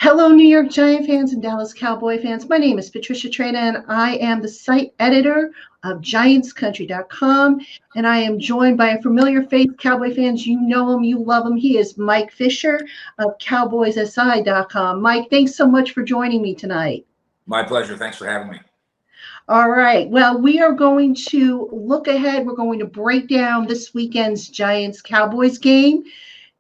Hello, New York Giant fans and Dallas Cowboy fans. My name is Patricia Trena, and I am the site editor of GiantsCountry.com. And I am joined by a familiar face, Cowboy fans. You know him, you love him. He is Mike Fisher of CowboysSI.com. Mike, thanks so much for joining me tonight. My pleasure. Thanks for having me. All right. Well, we are going to look ahead. We're going to break down this weekend's Giants-Cowboys game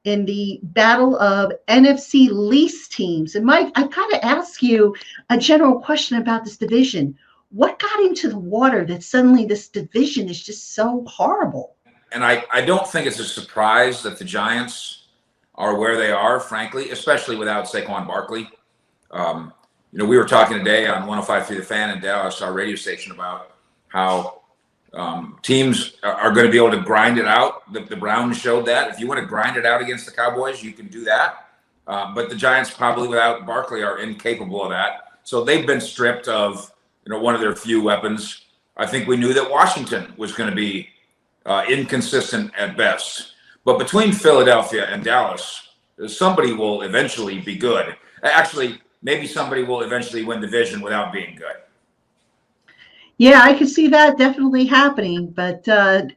in the battle of NFC least teams. And Mike, I got to ask you a general question about this division. What got into the water that suddenly this division is just so horrible? And I don't think it's a surprise that the Giants are where they are, frankly, especially without Saquon Barkley. We were talking today on 105.3 The Fan in Dallas, our radio station, about how teams are going to be able to grind it out. The Browns showed that. If you want to grind it out against the Cowboys, you can do that. But the Giants, probably without Barkley, are incapable of that. So they've been stripped of one of their few weapons. I think we knew that Washington was going to be inconsistent at best. But between Philadelphia and Dallas, somebody will eventually be good. Actually, maybe somebody will eventually win the division without being good. Yeah, I could see that definitely happening. But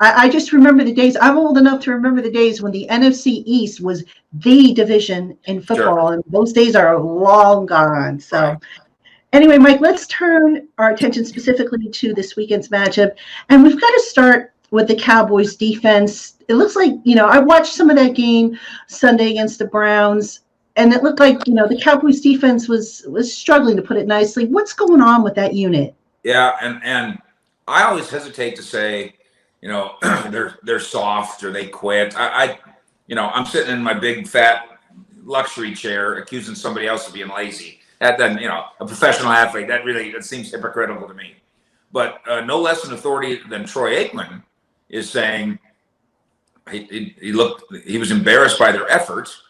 I just remember the days. I'm old enough to remember the days when the NFC East was the division in football. Sure. And those days are long gone. So right. Anyway, Mike, let's turn our attention specifically to this weekend's matchup. And we've got to start with the Cowboys defense. It looks like, I watched some of that game Sunday against the Browns. And it looked like, the Cowboys defense was struggling, to put it nicely. What's going on with that unit? Yeah, and I always hesitate to say, they're soft or they quit. I'm sitting in my big fat luxury chair accusing somebody else of being lazy. That doesn't, a professional athlete, that seems hypocritical to me. But no less an authority than Troy Aikman is saying he was embarrassed by their efforts.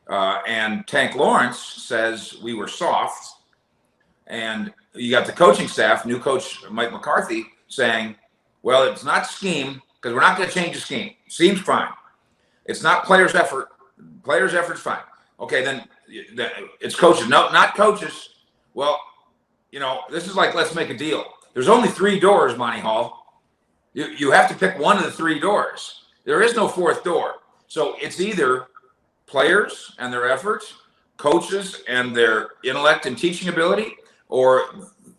And Tank Lawrence says we were soft. And you got the coaching staff, new coach Mike McCarthy, saying, well, it's not scheme, because we're not going to change the scheme. Scheme's fine. It's not players' effort. Players' effort's fine. Okay, then it's coaches. No, not coaches. Well, this is like, let's make a deal. There's only 3 doors, Monty Hall. You have to pick one of the 3 doors. There is no 4th door. So it's either players and their efforts, coaches and their intellect and teaching ability, or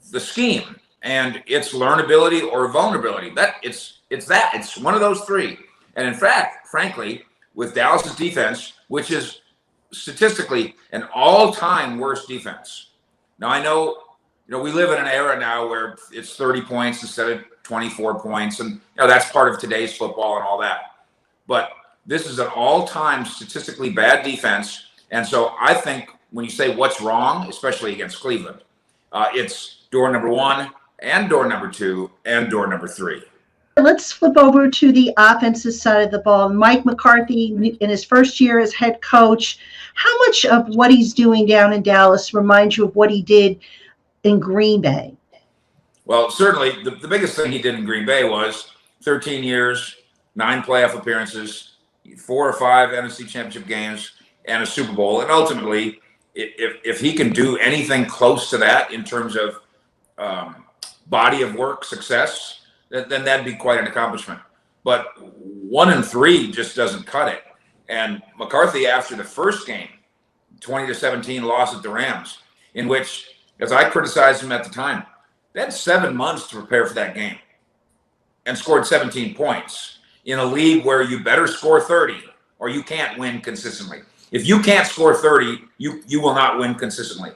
the scheme and its learnability or vulnerability. It's one of those 3. And in fact, frankly, with Dallas's defense, which is statistically an all-time worst defense. Now I know, we live in an era now where it's 30 points instead of 24 points, and that's part of today's football and all that. But this is an all-time statistically bad defense, and so I think when you say what's wrong, especially against Cleveland, it's door number 1 and door number 2 and door number 3. Let's flip over to the offensive side of the ball. Mike McCarthy, in his first year as head coach, how much of what he's doing down in Dallas reminds you of what he did in Green Bay? Well, certainly the biggest thing he did in Green Bay was 13 years, 9 playoff appearances, 4 or 5 NFC Championship games, and a Super Bowl. And ultimately, if he can do anything close to that in terms of body of work success, then that'd be quite an accomplishment. But 1-3 just doesn't cut it. And McCarthy, after the first game, 20-17 loss at the Rams, in which, as I criticized him at the time, they had 7 months to prepare for that game and scored 17 points in a league where you better score 30 or you can't win consistently. If you can't score 30, you will not win consistently.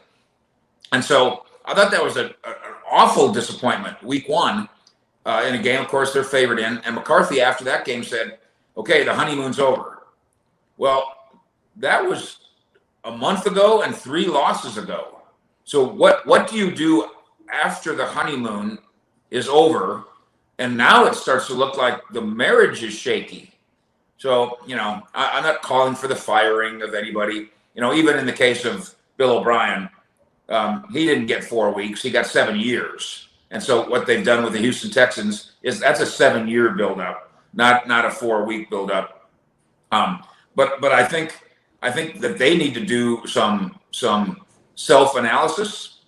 And so I thought that was an awful disappointment, week 1, in a game, of course, they're favored in. And McCarthy, after that game, said, okay, the honeymoon's over. Well, that was a month ago and 3 losses ago. So what do you do after the honeymoon is over and now it starts to look like the marriage is shaky? So, I'm not calling for the firing of anybody. Even in the case of Bill O'Brien, he didn't get 4 weeks. He got 7 years. And so what they've done with the Houston Texans is that's a 7-year buildup, not a 4-week buildup. But I think that they need to do some self-analysis,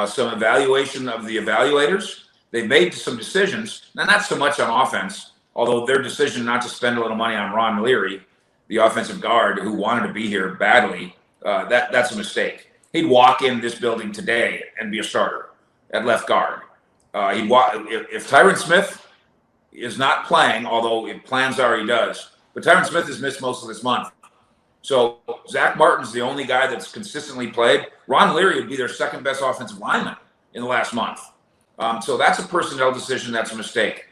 some evaluation of the evaluators. They've made some decisions, now not so much on offense, although their decision not to spend a little money on Ron Leary, the offensive guard who wanted to be here badly, that's a mistake. He'd walk in this building today and be a starter at left guard. If Tyron Smith is not playing, although plans are he does, but Tyron Smith has missed most of this month. So Zach Martin's the only guy that's consistently played. Ron Leary would be their second best offensive lineman in the last month. So that's a personnel decision. That's a mistake.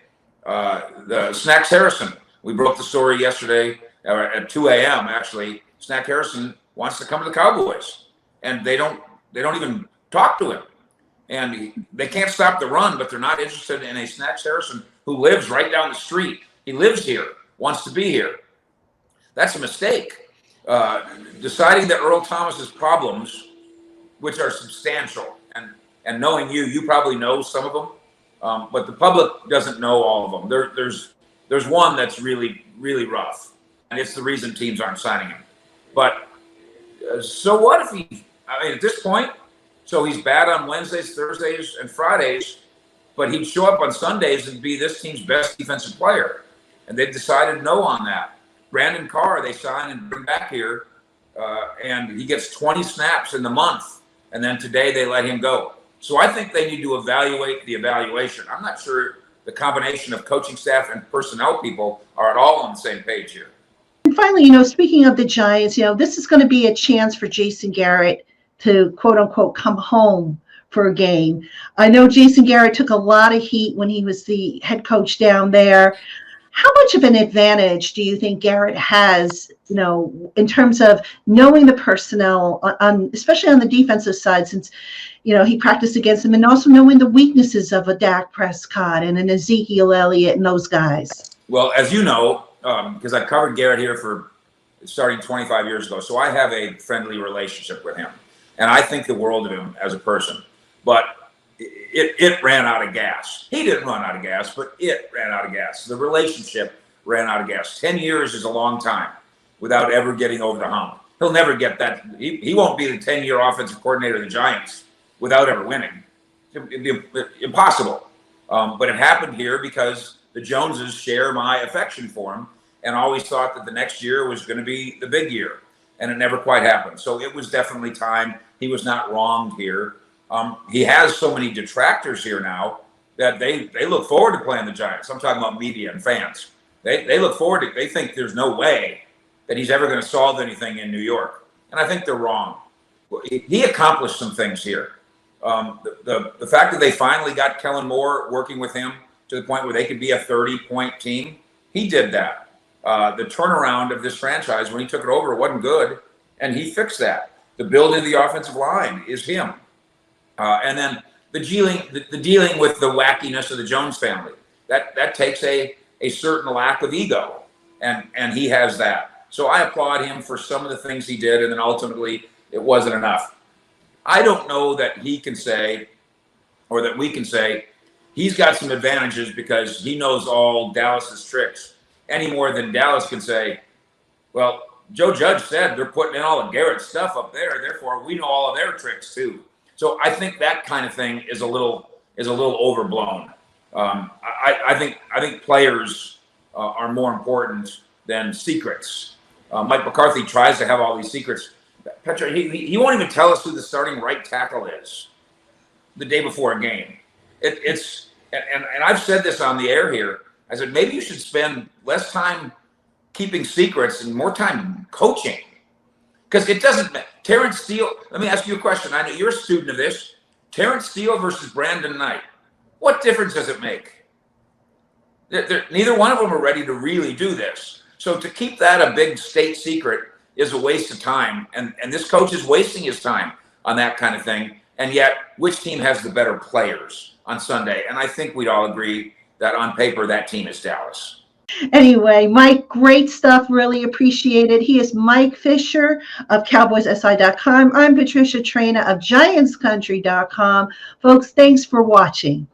The Snacks Harrison, we broke the story yesterday at 2 a.m. Actually, Snack Harrison wants to come to the Cowboys, and they don't even talk to him. And they can't stop the run, but they're not interested in a Snacks Harrison who lives right down the street. He lives here, wants to be here. That's a mistake. Deciding that Earl Thomas's problems, which are substantial, and knowing you probably know some of them, but the public doesn't know all of them. There's one that's really, really rough, and it's the reason teams aren't signing him. But so what if at this point, so he's bad on Wednesdays, Thursdays, and Fridays, but he'd show up on Sundays and be this team's best defensive player. And they've decided no on that. Brandon Carr, they sign and bring back here, and he gets 20 snaps in the month. And then today they let him go. So I think they need to evaluate the evaluation. I'm not sure the combination of coaching staff and personnel people are at all on the same page here. And finally, speaking of the Giants, this is going to be a chance for Jason Garrett to quote unquote come home for a game. I know Jason Garrett took a lot of heat when he was the head coach down there. How much of an advantage do you think Garrett has, in terms of knowing the personnel, especially on the defensive side, since, he practiced against them, and also knowing the weaknesses of a Dak Prescott and an Ezekiel Elliott and those guys? Well, as you know, because I covered Garrett here for starting 25 years ago, so I have a friendly relationship with him. And I think the world of him as a person. But it ran out of gas. He didn't run out of gas, but it ran out of gas. The relationship ran out of gas. 10 years is a long time without ever getting over the hump. He'll never get that. He won't be the 10-year offensive coordinator of the Giants without ever winning. It'd be impossible. But it happened here because the Joneses share my affection for him and always thought that the next year was going to be the big year. And it never quite happened. So it was definitely time. He was not wronged here. He has so many detractors here now that they look forward to playing the Giants. I'm talking about media and fans. They look forward to. They think there's no way that he's ever going to solve anything in New York, and I think they're wrong. He accomplished some things here. The fact that they finally got Kellen Moore working with him to the point where they could be a 30-point team, he did that. The turnaround of this franchise when he took it over wasn't good, and he fixed that. The building of the offensive line is him. And then the dealing with the wackiness of the Jones family. That takes a certain lack of ego, and he has that. So I applaud him for some of the things he did, and then ultimately it wasn't enough. I don't know that he can say, or that we can say, he's got some advantages because he knows all Dallas's tricks, any more than Dallas can say, well, Joe Judge said they're putting in all of Garrett's stuff up there, therefore we know all of their tricks too. So I think that kind of thing is a little overblown. I think players are more important than secrets. Mike McCarthy tries to have all these secrets. Petra, he won't even tell us who the starting right tackle is the day before a game. And I've said this on the air here. I said maybe you should spend less time keeping secrets and more time coaching, because it doesn't. Terrence Steele. Let me ask you a question. I know you're a student of this. Terrence Steele versus Brandon Knight. What difference does it make? Neither one of them are ready to really do this. So to keep that a big state secret is a waste of time. And this coach is wasting his time on that kind of thing. And yet, which team has the better players on Sunday? And I think we'd all agree that on paper, that team is Dallas. Anyway, Mike, great stuff. Really appreciate it. He is Mike Fisher of CowboysSI.com. I'm Patricia Traina of GiantsCountry.com. Folks, thanks for watching.